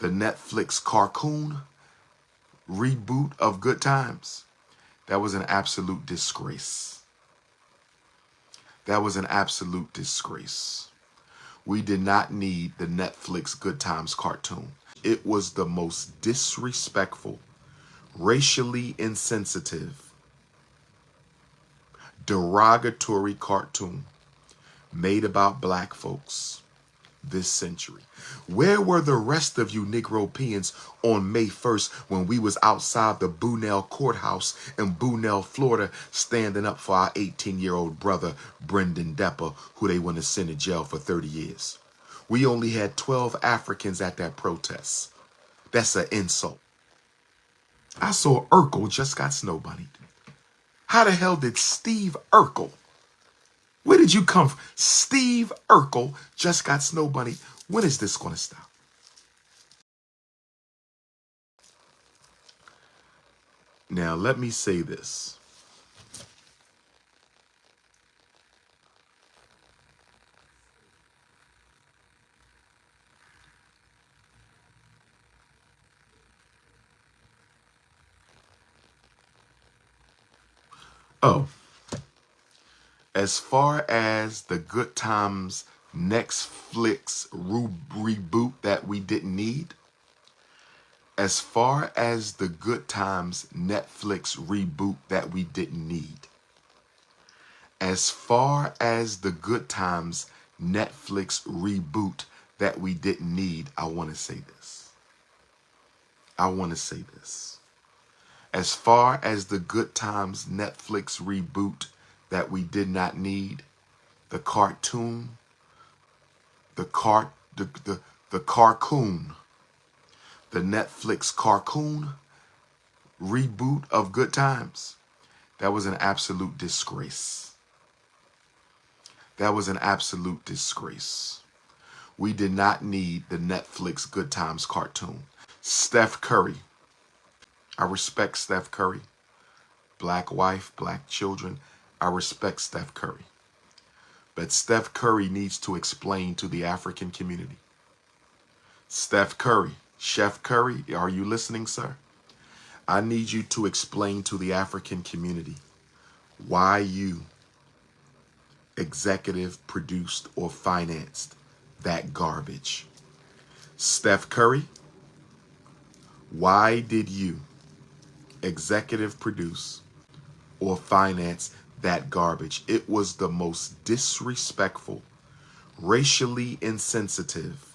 the Netflix cartoon reboot of Good Times. That was an absolute disgrace. That was an absolute disgrace. We did not need the Netflix Good Times cartoon. It was the most disrespectful, racially insensitive, derogatory cartoon made about black folks this century. Where were the rest of you Negropeans on May 1st when we was outside the Bunnell courthouse in Bunnell, Florida, standing up for our 18-year-old brother, Brendan Depper, who they want to send to jail for 30 years? We only had 12 Africans at that protest. That's an insult. I saw Urkel just got snow-bunnied. How the hell did Steve Urkel, where did you come from? Steve Urkel just got snow-bunnied. When is this going to stop? Now, let me say this. Oh, as far as the Good Times Netflix reboot that we didn't need, as far as the Good Times Netflix reboot that we didn't need, as far as the Good Times Netflix reboot that we didn't need, I want to say this. I want to say this. As far as the Good Times Netflix reboot that we did not need, the cartoon, the cartoon, the Netflix cartoon reboot of Good Times, that was an absolute disgrace. That was an absolute disgrace. We did not need the Netflix Good Times cartoon. Steph Curry. I respect Steph Curry. Black wife, black children. I respect Steph Curry. But Steph Curry needs to explain to the African community. Steph Curry, Chef Curry, are you listening, sir? I need you to explain to the African community why you executive produced or financed that garbage. Steph Curry, why did you executive produce or finance that garbage? It was the most disrespectful, racially insensitive,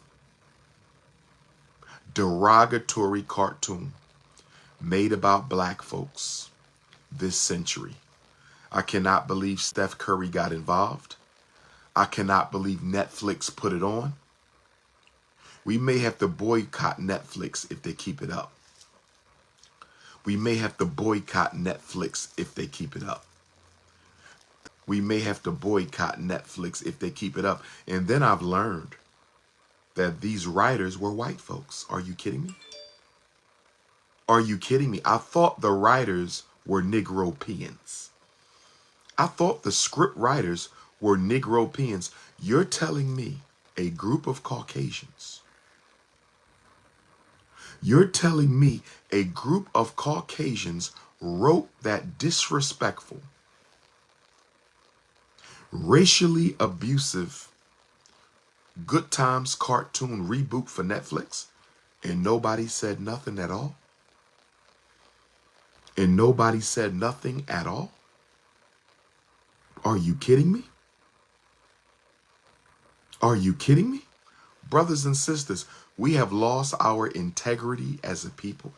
derogatory cartoon made about black folks this century. I cannot believe Steph Curry got involved. I cannot believe Netflix put it on. We may have to boycott Netflix if they keep it up. We may have to boycott Netflix if they keep it up. We may have to boycott Netflix if they keep it up. And then I've learned that these writers were white folks. Are you kidding me? Are you kidding me? I thought the writers were Negropeans. I thought the script writers were Negropeans. You're telling me a group of Caucasians, you're telling me a group of Caucasians wrote that disrespectful, racially abusive Good Times cartoon reboot for Netflix, and nobody said nothing at all? And nobody said nothing at all? Are you kidding me? Are you kidding me? Brothers and sisters, we have lost our integrity as a people.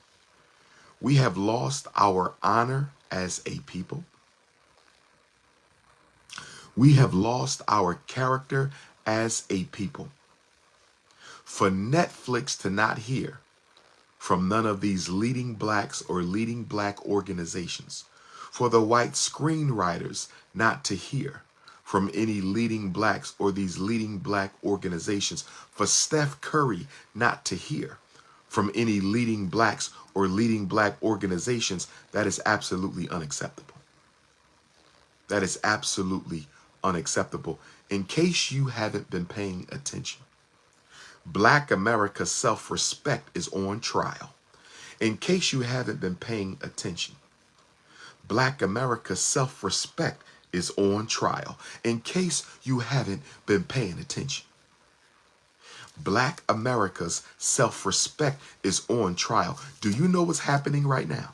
We have lost our honor as a people. We have lost our character as a people. For Netflix to not hear from none of these leading blacks or leading black organizations, for the white screenwriters not to hear from any leading blacks or these leading black organizations, for Steph Curry not to hear from any leading blacks or leading black organizations, that is absolutely unacceptable. That is absolutely unacceptable. In case you haven't been paying attention, Black America's self-respect is on trial. In case you haven't been paying attention, Black America's self-respect is on trial. In case you haven't been paying attention, Black America's self-respect is on trial. Do you know what's happening right now?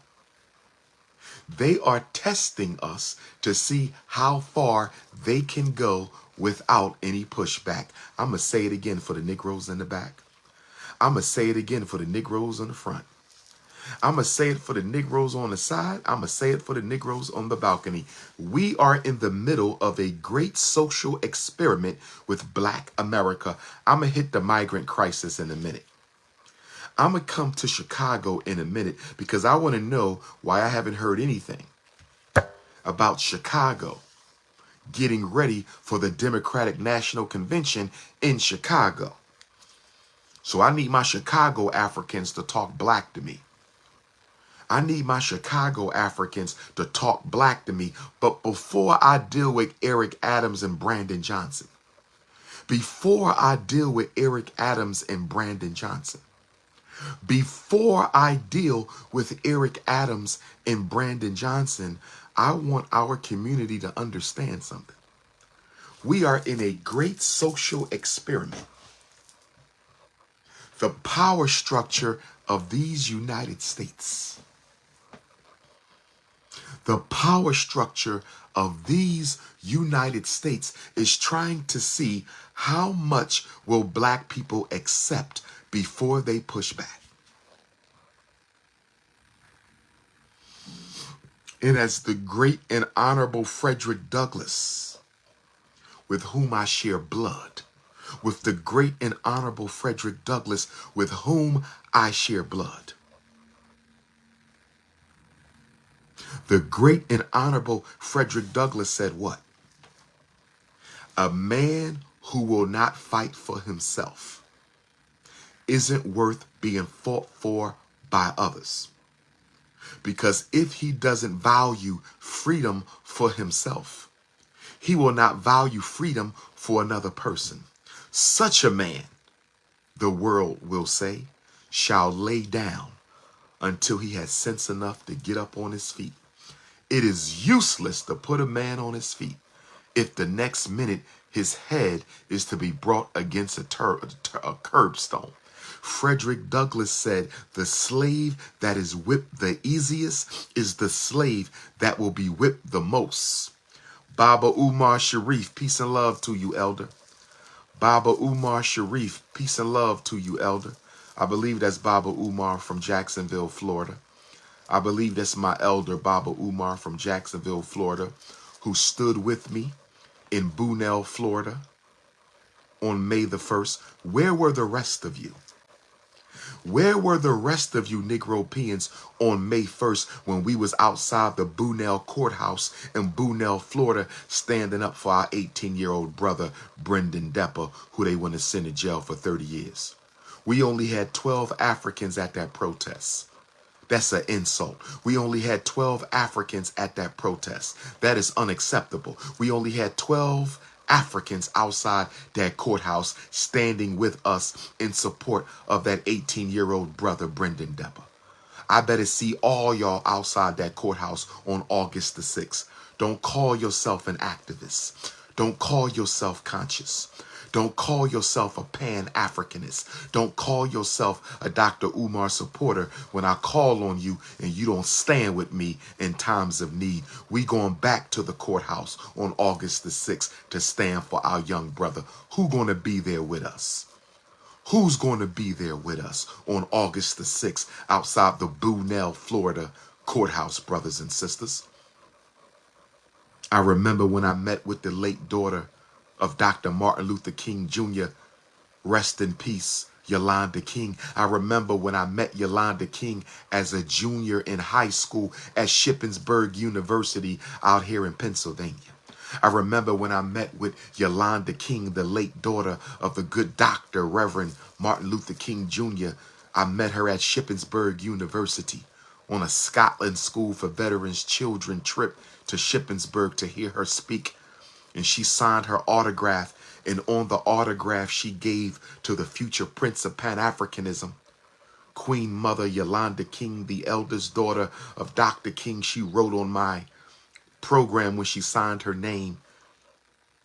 They are testing us to see how far they can go without any pushback. I'm going to say it again for the Negroes in the back. I'm going to say it again for the Negroes on the front. I'm going to say it for the Negroes on the side. I'm going to say it for the Negroes on the balcony. We are in the middle of a great social experiment with Black America. I'm going to hit the migrant crisis in a minute. I'm going to come to Chicago in a minute because I want to know why I haven't heard anything about Chicago getting ready for the Democratic National Convention in Chicago. So I need my Chicago Africans to talk black to me. I need my Chicago Africans to talk black to me. But before I deal with Eric Adams and Brandon Johnson, before I deal with Eric Adams and Brandon Johnson, before I deal with Eric Adams and Brandon Johnson, I want our community to understand something. We are in a great social experiment. The power structure of these United States, the power structure of these United States is trying to see how much will black people accept before they push back. And as the great and honorable Frederick Douglass, with whom I share blood, with the great and honorable Frederick Douglass, with whom I share blood, the great and honorable Frederick Douglass said what? A man who will not fight for himself isn't worth being fought for by others. Because if he doesn't value freedom for himself, he will not value freedom for another person. Such a man, the world will say, shall lay down until he has sense enough to get up on his feet. It is useless to put a man on his feet if the next minute his head is to be brought against a curbstone. Frederick Douglass said, the slave that is whipped the easiest is the slave that will be whipped the most. Baba Umar Sharif, peace and love to you, elder. Baba Umar Sharif, peace and love to you, elder. I believe that's Baba Umar from Jacksonville, Florida. I believe that's my elder, Baba Umar from Jacksonville, Florida, who stood with me in Bunell, Florida on May the 1st. Where were the rest of you? Where were the rest of you Negropeans on May 1st when we was outside the Bunell courthouse in Bunell, Florida, standing up for our 18-year-old brother, Brendan Depper, who they want to send to jail for 30 years? We only had 12 Africans at that protest. That's an insult. We only had 12 Africans at that protest. That is unacceptable. We only had 12 Africans outside that courthouse standing with us in support of that 18-year-old brother, Brendan Depper. I better see all y'all outside that courthouse on August the 6th. Don't call yourself an activist. Don't call yourself conscious. Don't call yourself a Pan-Africanist. Don't call yourself a Dr. Umar supporter when I call on you and you don't stand with me in times of need. We going back to the courthouse on August the 6th to stand for our young brother. Who going to be there with us? Who's going to be there with us on August the 6th outside the Bunell, Florida courthouse, brothers and sisters? I remember when I met with the late daughter of Dr. Martin Luther King Jr., rest in peace, Yolanda King. I remember when I met Yolanda King as a junior in high school at Shippensburg University out here in Pennsylvania. I remember when I met with Yolanda King, the late daughter of the good doctor, Reverend Martin Luther King Jr. I met her at Shippensburg University on a Scotland School for Veterans Children trip to Shippensburg to hear her speak. And she signed her autograph And on the autograph she gave to the future prince of Pan-Africanism, Queen Mother Yolanda King, the eldest daughter of Dr. King, she wrote on my program when she signed her name,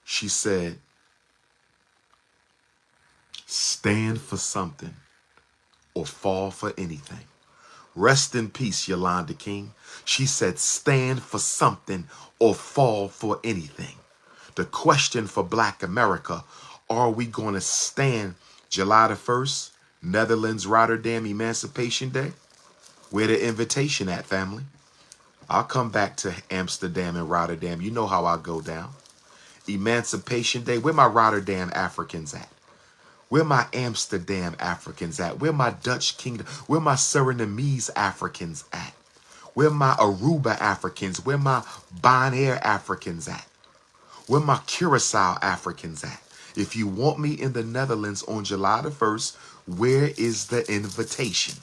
she said, stand for something or fall for anything. Rest in peace, Yolanda King. She said, stand for something or fall for anything. The question for Black America, are we going to stand July the 1st, Netherlands, Rotterdam, Emancipation Day? Where the invitation at, family? I'll come back to Amsterdam and Rotterdam. You know how I go down. Emancipation Day, where my Rotterdam Africans at? Where my Amsterdam Africans at? Where my Dutch Kingdom? Where my Surinamese Africans at? Where my Aruba Africans? Where my Bonaire Africans at? Where my Curacao Africans at? If you want me in the Netherlands on July the 1st, where is the invitation?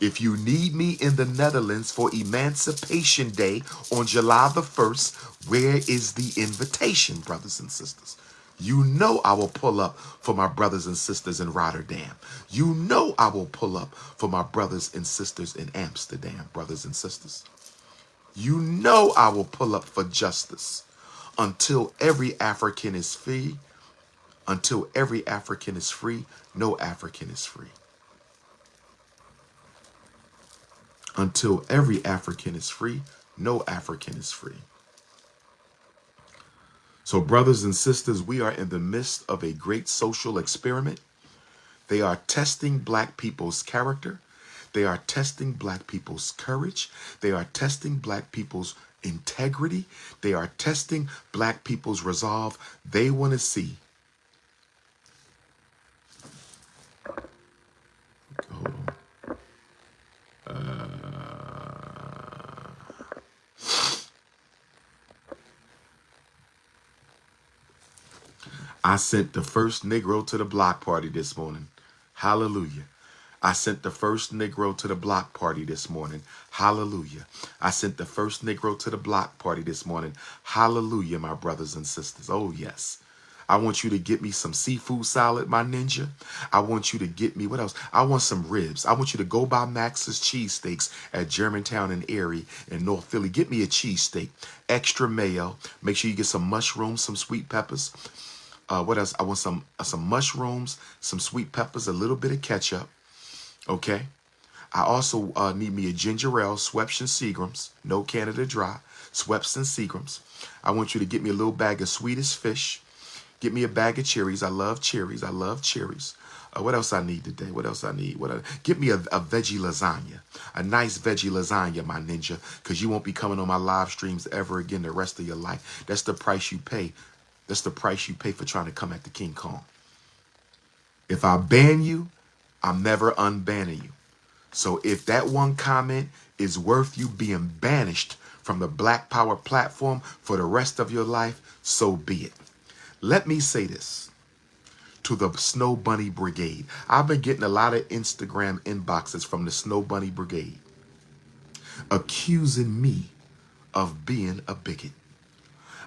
If you need me in the Netherlands for Emancipation Day on July the 1st, where is the invitation, brothers and sisters? You know I will pull up for my brothers and sisters in Rotterdam. You know I will pull up for my brothers and sisters in Amsterdam, brothers and sisters. You know I will pull up for justice until every African is free. Until every African is free, no African is free. Until every African is free, no African is free. So, brothers and sisters, we are in the midst of a great social experiment. They are testing Black people's character. They are testing Black people's courage. They are testing Black people's integrity. They are testing Black people's resolve. They want to see. Hold on. I sent the first Negro to the block party this morning. Hallelujah. I sent the first Negro to the block party this morning. Hallelujah. I sent the first Negro to the block party this morning. Hallelujah, my brothers and sisters. Oh, yes. I want you to get me some seafood salad, my ninja. I want you to get me, what else? I want some ribs. I want you to go buy Max's cheesesteaks at Germantown and Erie in North Philly. Get me a cheesesteak, extra mayo. Make sure you get some mushrooms, some sweet peppers. What else? I want some mushrooms, some sweet peppers, a little bit of ketchup. Okay. I also need me a ginger ale, Schweppes and Seagrams, no Canada Dry, Schweppes and Seagrams. I want you to get me a little bag of Swedish fish. Get me a bag of cherries. I love cherries. I love cherries. What else I need today? What else I need? Get me a veggie lasagna, a nice veggie lasagna, my ninja, because you won't be coming on my live streams ever again the rest of your life. That's the price you pay. That's the price you pay for trying to come at the King Kong. If I ban you, I'm never unbanning you. So if that one comment is worth you being banished from the Black Power platform for the rest of your life, so be it. Let me say this to the Snow Bunny Brigade. I've been getting a lot of Instagram inboxes from the Snow Bunny Brigade accusing me of being a bigot.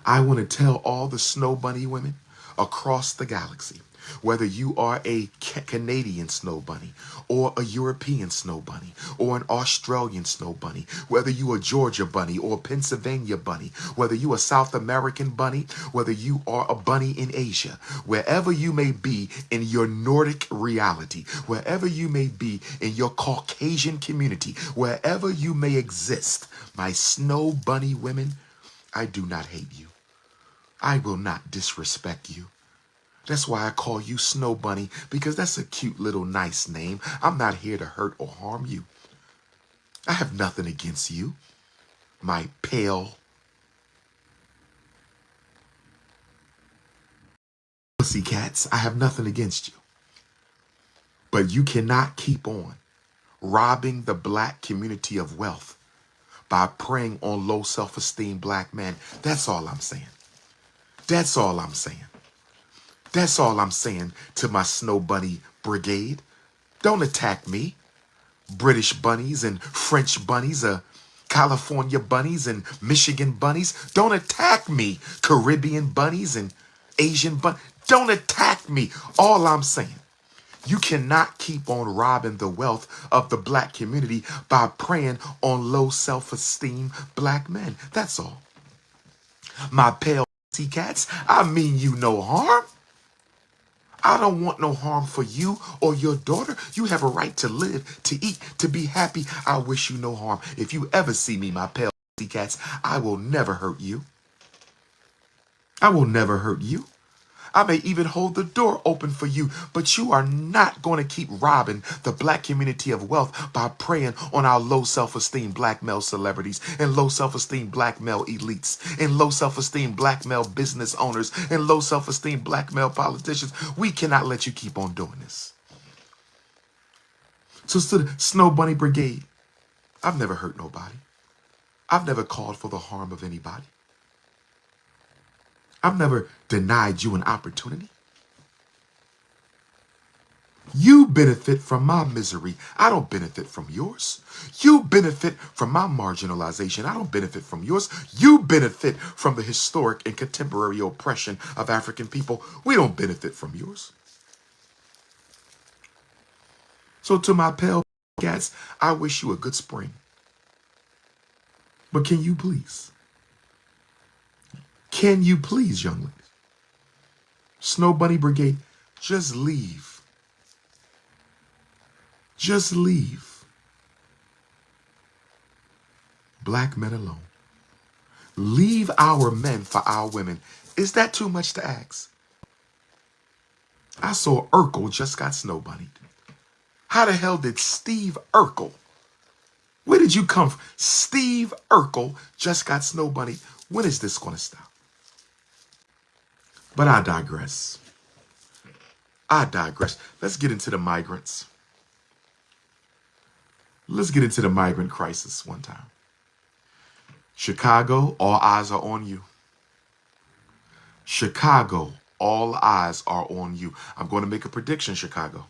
I want to tell all the Snow Bunny women across the galaxy, whether you are a Canadian snow bunny or a European snow bunny or an Australian snow bunny, whether you are a Georgia bunny or a Pennsylvania bunny, whether you are a South American bunny, whether you are a bunny in Asia, wherever you may be in your Nordic reality, wherever you may be in your Caucasian community, wherever you may exist, my snow bunny women, I do not hate you. I will not disrespect you. That's why I call you Snow Bunny, because that's a cute little nice name. I'm not here to hurt or harm you. I have nothing against you, my pale pussycats. I have nothing against you. But you cannot keep on robbing the Black community of wealth by preying on low self-esteem Black men. That's all I'm saying. That's all I'm saying. That's all I'm saying to my Snow Bunny Brigade. Don't attack me. British bunnies and French bunnies, California bunnies and Michigan bunnies. Don't attack me. Caribbean bunnies and Asian bunnies. Don't attack me. All I'm saying, you cannot keep on robbing the wealth of the black community by preying on low self-esteem black men. That's all. My pale cats, I mean you no harm. I don't want no harm for you or your daughter. You have a right to live, to eat, to be happy. I wish you no harm. If you ever see me, my pale cats, I will never hurt you. I will never hurt you. I may even hold the door open for you, but you are not going to keep robbing the black community of wealth by preying on our low self-esteem black male celebrities and low self-esteem black male elites and low self-esteem black male business owners and low self-esteem black male politicians. We cannot let you keep on doing this. So to the Snow Bunny Brigade, I've never hurt nobody. I've never called for the harm of anybody. I've never denied you an opportunity. You benefit from my misery. I don't benefit from yours. You benefit from my marginalization. I don't benefit from yours. You benefit from the historic and contemporary oppression of African people. We don't benefit from yours. So to my pale cats, I wish you a good spring. But can you please? Can you please, young ladies? Snow Bunny Brigade, just leave. Just leave black men alone. Leave our men for our women. Is that too much to ask? I saw Urkel just got snow bunnied. How the hell did Steve Urkel? Where did you come from? Steve Urkel just got snow bunnied. When is this going to stop? But I digress. I digress. Let's get into the migrants. Let's get into the migrant crisis one time. Chicago, all eyes are on you. Chicago, all eyes are on you. I'm going to make a prediction, Chicago.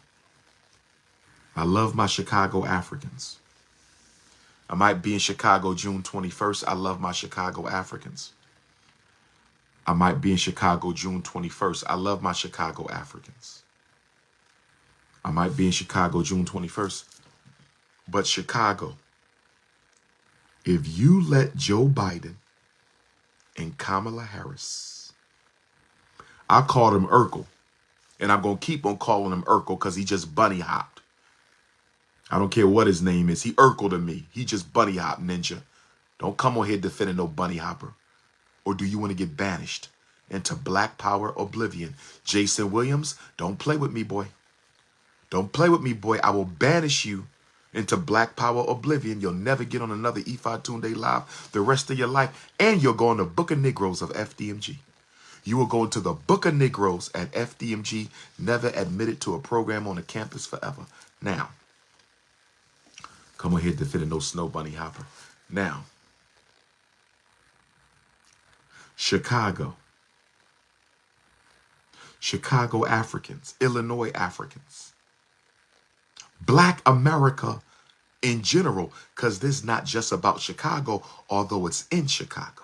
I love my Chicago Africans. I might be in Chicago June 21st. I love my Chicago Africans. I might be in Chicago June 21st. I love my Chicago Africans. I might be in Chicago June 21st. But Chicago, if you let Joe Biden and Kamala Harris, I called him Urkel, and I'm going to keep on calling him Urkel because he just bunny hopped. I don't care what his name is. He Urkel to me. He just bunny hop ninja. Don't come on here defending no bunny hopper. Or do you want to get banished into Black Power oblivion? Jason Williams, don't play with me, boy. Don't play with me, boy. I will banish you into Black Power oblivion. You'll never get on another E5 Tunde Live the rest of your life. And you'll go in the Book of Negroes of FDMG. You will go into the Book of Negroes at FDMG, never admitted to a program on the campus forever. Now, come on here defending no snow bunny hopper. Now, Chicago Africans, Illinois Africans, Black America in general, because this is not just about Chicago, although it's in Chicago.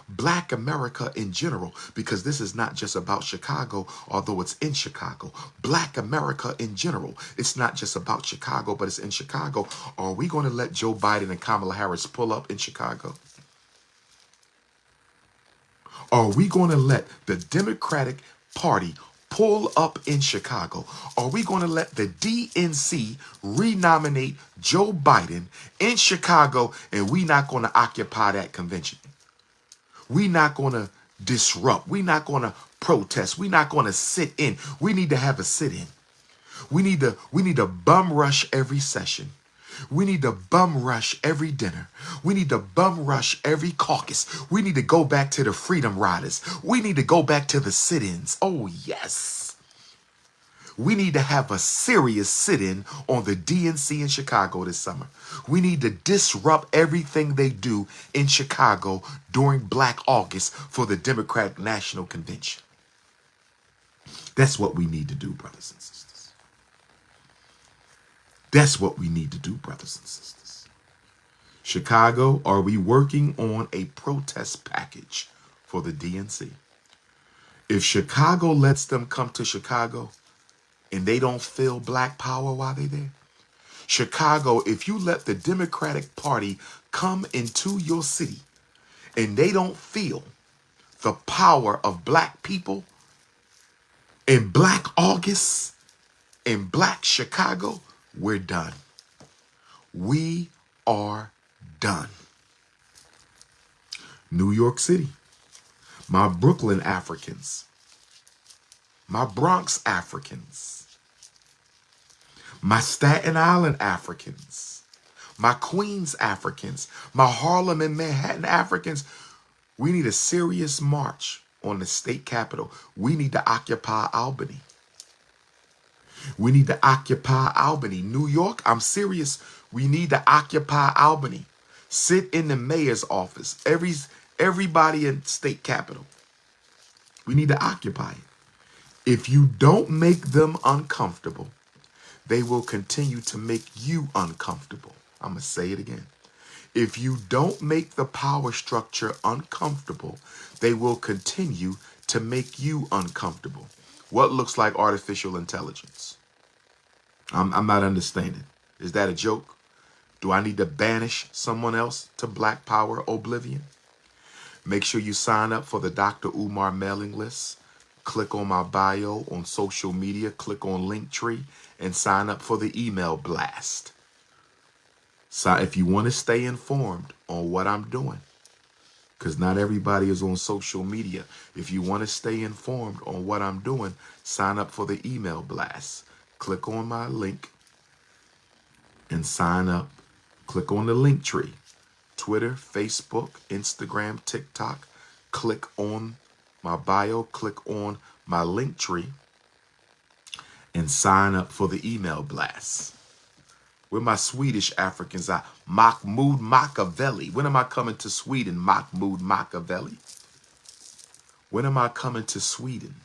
Black America in general, because this is not just about Chicago, although it's in Chicago. Black America in general, it's not just about Chicago, but it's in Chicago. Are we going to let Joe Biden and Kamala Harris pull up in Chicago? Are we going to let the Democratic Party pull up in Chicago? Are we going to let the DNC renominate Joe Biden in Chicago, and we not going to occupy that convention? We not going to disrupt. We not going to protest. We not going to sit in. We need to have a sit-in. We need to bum rush every session. We need to bum rush every dinner. We need to bum rush every caucus. We need to go back to the Freedom Riders. We need to go back to the sit-ins. Oh, yes. We need to have a serious sit-in on the DNC in Chicago this summer. We need to disrupt everything they do in Chicago during Black August for the Democratic National Convention. That's what we need to do, brothers and sisters. That's what we need to do, brothers and sisters. Chicago, are we working on a protest package for the DNC? If Chicago lets them come to Chicago and they don't feel black power while they're there, Chicago, if you let the Democratic Party come into your city and they don't feel the power of black people in Black August, in Black Chicago, we're done. We are done. New York City, my Brooklyn Africans, my Bronx Africans, my Staten Island Africans, my Queens Africans, my Harlem and Manhattan Africans, we need a serious march on the state capitol. We need to occupy Albany. We need to occupy Albany. New York, I'm serious. We need to occupy Albany. Sit in the mayor's office. Everybody in state capitol. We need to occupy it. If you don't make them uncomfortable, they will continue to make you uncomfortable. I'm going to say it again. If you don't make the power structure uncomfortable, they will continue to make you uncomfortable. What looks like artificial intelligence? I'm not understanding. Is that a joke? Do I need to banish someone else to black power oblivion? Make sure you sign up for the Dr. Umar mailing list. Click on my bio on social media. Click on Linktree and sign up for the email blast. So if you want to stay informed on what I'm doing, because not everybody is on social media. If you want to stay informed on what I'm doing, sign up for the email blast. Click on my link and sign up. Click on the link tree. Twitter, Facebook, Instagram, TikTok. Click on my bio. Click on my link tree and sign up for the email blast. Where my Swedish Africans are? Mahmoud Machiavelli. When am I coming to Sweden? Mahmoud Machiavelli. When am I coming to Sweden?